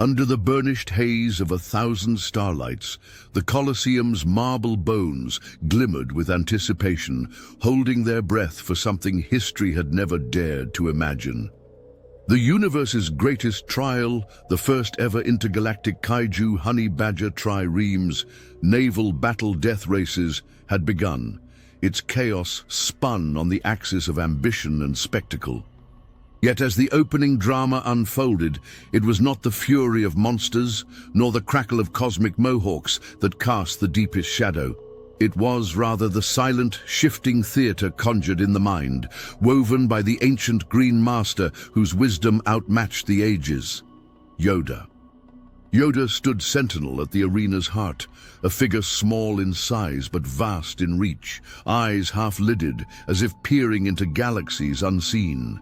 Under the burnished haze of 1,000 starlights, the Colosseum's marble bones glimmered with anticipation, holding their breath for something history had never dared to imagine. The universe's greatest trial, the first ever intergalactic Kaiju honey badger triremes, naval battle death races, had begun. Its chaos spun on the axis of ambition and spectacle. Yet as the opening drama unfolded, it was not the fury of monsters, nor the crackle of cosmic mohawks that cast the deepest shadow. It was rather the silent, shifting theater conjured in the mind, woven by the ancient Green Master whose wisdom outmatched the ages. Yoda. Yoda stood sentinel at the arena's heart, a figure small in size but vast in reach, eyes half-lidded as if peering into galaxies unseen.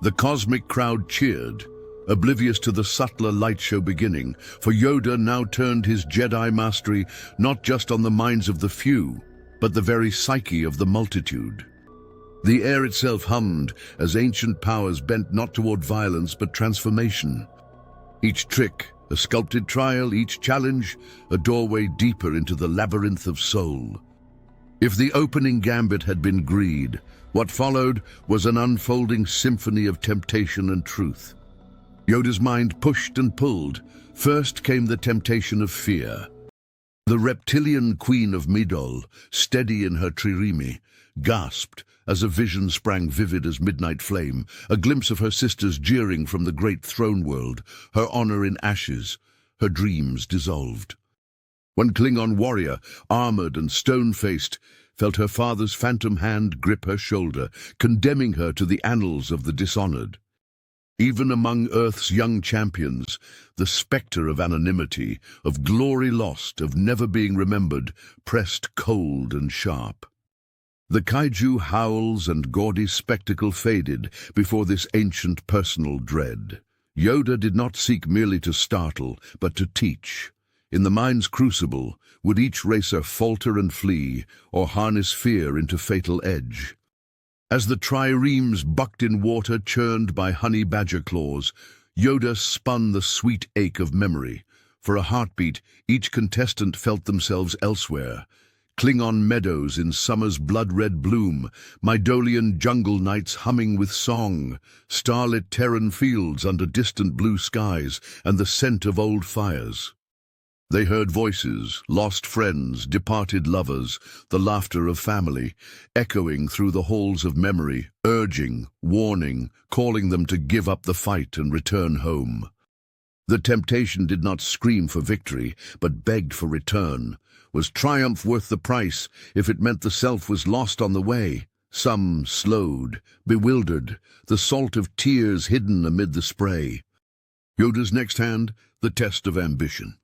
The cosmic crowd cheered, oblivious to the subtler light show beginning, for Yoda now turned his Jedi mastery not just on the minds of the few, but the very psyche of the multitude. The air itself hummed as ancient powers bent not toward violence but transformation. Each trick, a sculpted trial, each challenge, a doorway deeper into the labyrinth of soul. If the opening gambit had been greed, what followed was an unfolding symphony of temptation and truth. Yoda's mind pushed and pulled. First came the temptation of fear. The reptilian queen of Midol, steady in her Trireme, gasped as a vision sprang vivid as midnight flame, a glimpse of her sisters jeering from the great throne world, her honor in ashes, her dreams dissolved. One Klingon warrior, armored and stone-faced, felt her father's phantom hand grip her shoulder, condemning her to the annals of the dishonored. Even among Earth's young champions, the specter of anonymity, of glory lost, of never being remembered, pressed cold and sharp. The Kaiju howls and gaudy spectacle faded before this ancient personal dread. Yoda did not seek merely to startle, but to teach. In the mind's crucible, would each racer falter and flee, or harness fear into fatal edge? As the triremes bucked in water churned by honey badger claws, Yoda spun the sweet ache of memory. For a heartbeat, each contestant felt themselves elsewhere. Klingon meadows in summer's blood-red bloom, Midolian jungle nights humming with song, starlit Terran fields under distant blue skies, and the scent of old fires. They heard voices, lost friends, departed lovers, the laughter of family, echoing through the halls of memory, urging, warning, calling them to give up the fight and return home. The temptation did not scream for victory, but begged for return. Was triumph worth the price if it meant the self was lost on the way? Some slowed, bewildered, the salt of tears hidden amid the spray. Yoda's next hand, the test of ambition.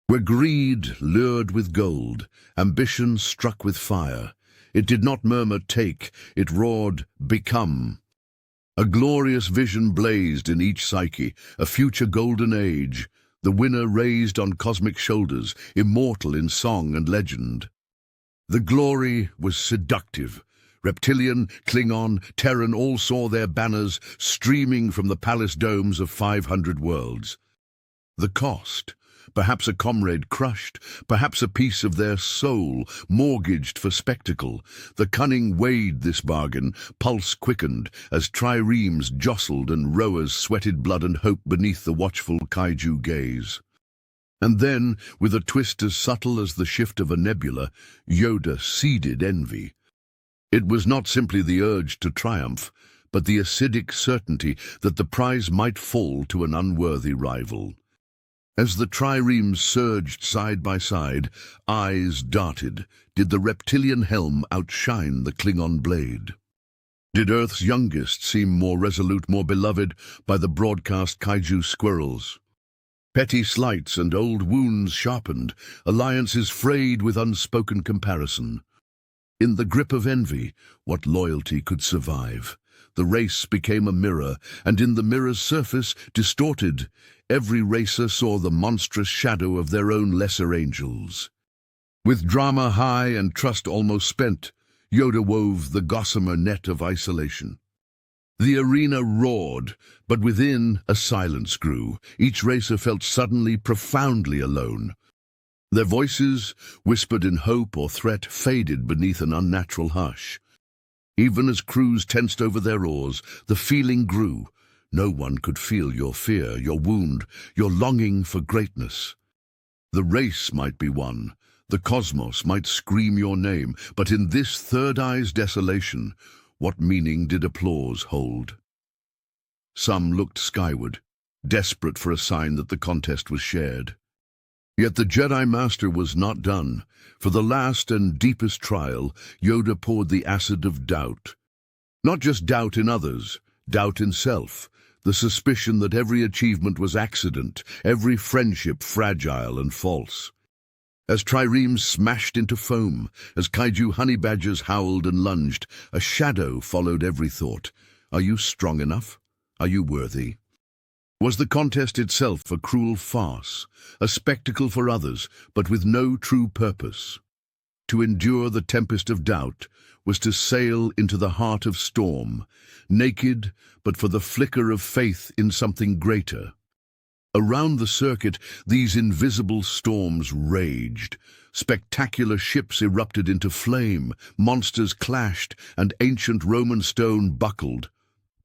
Where greed lured with gold, ambition struck with fire, it did not murmur, take, it roared, become. A glorious vision blazed in each psyche, a future golden age, the winner raised on cosmic shoulders, immortal in song and legend. The glory was seductive. Reptilian, Klingon, Terran all saw their banners streaming from the palace domes of 500 worlds. The cost? Perhaps a comrade crushed, perhaps a piece of their soul mortgaged for spectacle. The cunning weighed this bargain, pulse quickened, as triremes jostled and rowers sweated blood and hope beneath the watchful Kaiju gaze. And then, with a twist as subtle as the shift of a nebula, Yoda seeded envy. It was not simply the urge to triumph, but the acidic certainty that the prize might fall to an unworthy rival. As the triremes surged side by side, eyes darted. Did the reptilian helm outshine the Klingon blade? Did Earth's youngest seem more resolute, more beloved by the broadcast Kaiju squirrels? Petty slights and old wounds sharpened, alliances frayed with unspoken comparison. In the grip of envy, what loyalty could survive? The race became a mirror, and in the mirror's surface, distorted, every racer saw the monstrous shadow of their own lesser angels. With drama high and trust almost spent, Yoda wove the gossamer net of isolation. The arena roared, but within a silence grew. Each racer felt suddenly profoundly alone. Their voices, whispered in hope or threat, faded beneath an unnatural hush. Even as crews tensed over their oars, the feeling grew. No one could feel your fear, your wound, your longing for greatness. The race might be won, the cosmos might scream your name, but in this third eye's desolation, what meaning did applause hold? Some looked skyward, desperate for a sign that the contest was shared. Yet the Jedi Master was not done. For the last and deepest trial, Yoda poured the acid of doubt. Not just doubt in others, doubt in self, the suspicion that every achievement was accident, every friendship fragile and false. As triremes smashed into foam, as kaiju honey badgers howled and lunged, a shadow followed every thought. Are you strong enough? Are you worthy? Was the contest itself a cruel farce, a spectacle for others, but with no true purpose? To endure the tempest of doubt was to sail into the heart of storm, naked but for the flicker of faith in something greater. Around the circuit, these invisible storms raged. Spectacular ships erupted into flame, monsters clashed, and ancient Roman stone buckled.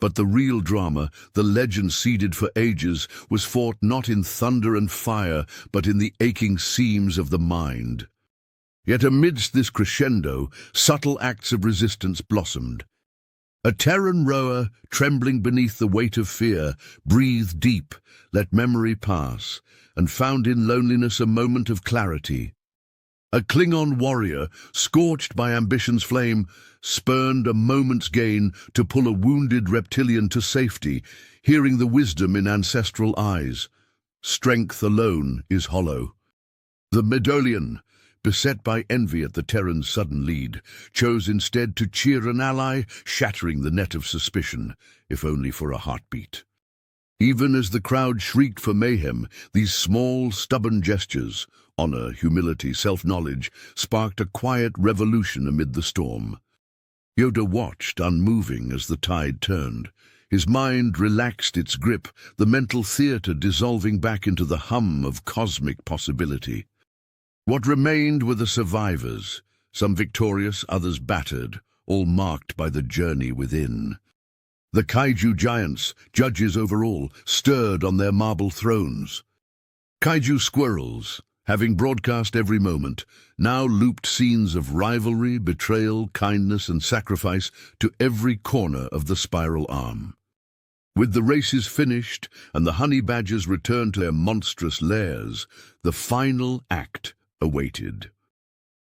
But the real drama, the legend seeded for ages, was fought not in thunder and fire, but in the aching seams of the mind. Yet amidst this crescendo, subtle acts of resistance blossomed. A Terran rower, trembling beneath the weight of fear, breathed deep, let memory pass, and found in loneliness a moment of clarity. A Klingon warrior, scorched by ambition's flame, spurned a moment's gain to pull a wounded reptilian to safety, hearing the wisdom in ancestral eyes. Strength alone is hollow. The Medolian, beset by envy at the Terran's sudden lead, chose instead to cheer an ally, shattering the net of suspicion, if only for a heartbeat. Even as the crowd shrieked for mayhem, these small, stubborn gestures, honor, humility, self-knowledge, sparked a quiet revolution amid the storm. Yoda watched, unmoving, as the tide turned. His mind relaxed its grip, the mental theater dissolving back into the hum of cosmic possibility. What remained were the survivors, some victorious, others battered, all marked by the journey within. The kaiju giants, judges over all, stirred on their marble thrones. Kaiju squirrels, having broadcast every moment, now looped scenes of rivalry, betrayal, kindness, and sacrifice to every corner of the spiral arm. With the races finished and the honey badgers returned to their monstrous lairs, the final act awaited.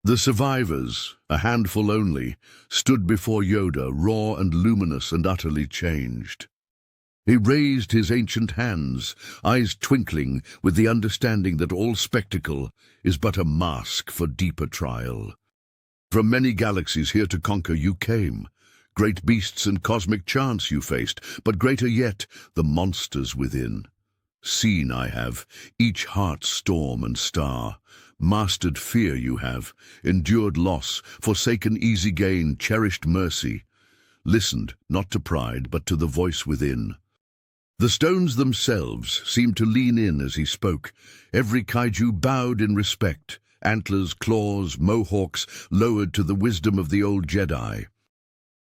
The survivors, a handful only, stood before Yoda, raw and luminous and utterly changed. He raised his ancient hands, eyes twinkling with the understanding that all spectacle is but a mask for deeper trial. From many galaxies here to conquer you came. Great beasts and cosmic chance you faced, but greater yet, the monsters within. Seen I have, each heart's storm and star. Mastered fear you have, endured loss, forsaken easy gain, cherished mercy. Listened, not to pride, but to the voice within. The stones themselves seemed to lean in as he spoke. Every kaiju bowed in respect, antlers, claws, mohawks lowered to the wisdom of the old Jedi.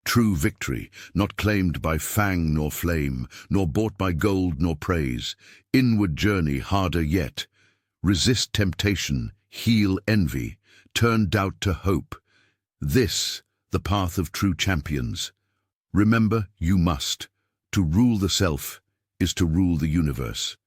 True victory, not claimed by fang nor flame, nor bought by gold nor praise. Inward journey harder yet. Resist temptation, heal envy, turn doubt to hope. This, the path of true champions. Remember, you must. To rule the self is to rule the universe.